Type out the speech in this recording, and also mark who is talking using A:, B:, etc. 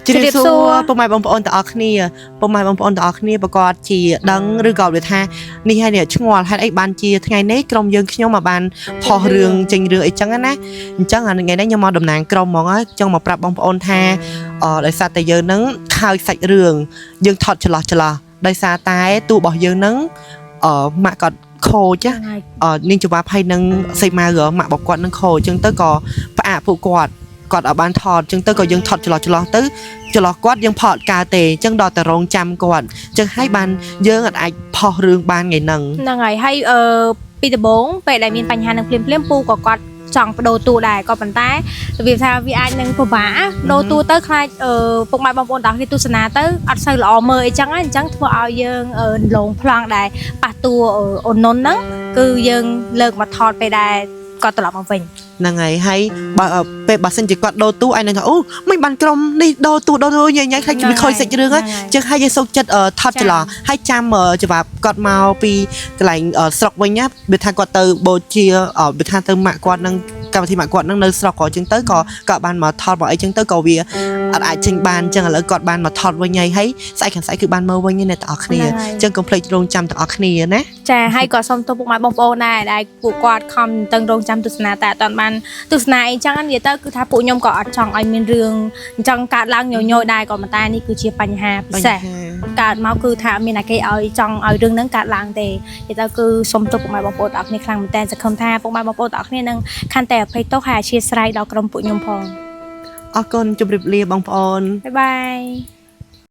A: ជម្រាបសួរពុកម៉ែបងប្អូនទាំងអស់គ្នាពុកម៉ែបងប្អូនទាំងអស់គ្នាប្រកាសជាដឹងឬក៏វាថានេះហើយនេះឆ្ងល់ហេតុអីបានជាថ្ងៃនេះក្រុមយើងខ្ញុំមកបានផុសរឿងចេញរឿងអីចឹងណាអញ្ចឹងថ្ងៃនេះខ្ញុំមកតំណាងក្រុមហ្មងចង់មកប្រាប់បងប្អូនថាដោយសារតែយើងនឹងខើចសាច់រឿងយើងថត់ច្រឡោះដោយសារតែទូរបស់យើងនឹងម៉ាក់គាត់ខូចនាងចង្វាផៃនឹងសេម៉ៅម៉ាក់របស់គាត់នឹងខូចអញ្ចឹងទៅក៏ផ្អាកពួកគាត់អត់បានថតអញ្ចឹងទៅក៏យើងថតច្រឡោះទៅច្រឡោះគាត់យើងផតកើតទេអញ្ចឹងដល់តែរងចាំគាត់អញ្ចឹងហើយបានយើងអាចផុសរឿងបានថ្ងៃហ្នឹង
B: ហើយហើយពីដំបូងពេលដែលមានបញ្ហានឹងភ្លាមពូក៏គាត់ចង់បដូរតួដែរក៏ប៉ុន្តែរបៀបថាវាអាចនឹងពិបាកដូរតួទៅខ្លាចពុកម៉ែបងប្អូនទាំងគ្នាទស្សនាទៅអត់សូវល្អមើលអីចឹងអញ្ចឹងធ្វើឲ្យយើងលងប្លង់ដែរប៉ះតួអូននុនហ្នឹងគឺយើងលើកមកថតពេលដែរគាត់ត្រឡប់មកវិញ
A: ហ្នឹងហើយបើពេលបើសិនជាគាត់ដូរតួឯងនឹងថាអូមិនបានក្រុមនេះដូរតួញ៉ៃខ្លាចវាខូចសាច់រឿងហ្នឹងអញ្ចឹងហើយយើងសូកចិត្តថតច្រឡោះហើយចាំច្បាប់គាត់មកពីកន្លែងស្រុកវិញណាវាថាគាត់ទៅបូជាវាថាទៅម៉ាក់គាត់នឹងកម្មវិធីម៉ាក់គាត់នឹងនៅស្រុកក៏អញ្ចឹងទៅក៏បានមកថតមកអីចឹងទៅក៏វាអត់អាចចេញបានអញ្ចឹងឥឡូវគាត់បានមកថតវិញហើយស្អែកខាងស្អែកគឺបានមើលវិញអ្នកទាំងអស់គ្នាអញ្ចឹងកុំភ្លេចរងចាំទាំងអស់គ្នាណា
B: ចាហើយក៏សូមទោសពុកម៉ែបងប្អូនដែរដែលពួកគាត់ខំតឹងរងចាំទស្សនាតែអត់បានទស្សនាអីចឹងនិយាយទៅគឺថាពួកខ្ញុំក៏អត់ចង់ឲ្យមានរឿងអញ្ចឹងកើតឡើងញយដែរក៏ប៉ុន្តែនេះគឺជាបញ្ហាពិសេសកើតមកគឺថាមានតែគេឲ្យចង់ឲ្យរឿងហ្នឹងកើតឡើងទេនិយាយទៅគឺសូមទោសពុកម៉ែបងប្អូនទាំងអស់គ្នាខ្លាំងមែនតើសង្ឃឹមថាពុកម៉ែបងប្អូនទាំងអស់គ្នានឹងកាន់តែអភ័យទោសហើយអធ្យាស្រ័យដល់ក្រុមពួកខ្ញុំផង
A: អរគុណជម្រាបលាបងប្អូន
B: បាយបាយ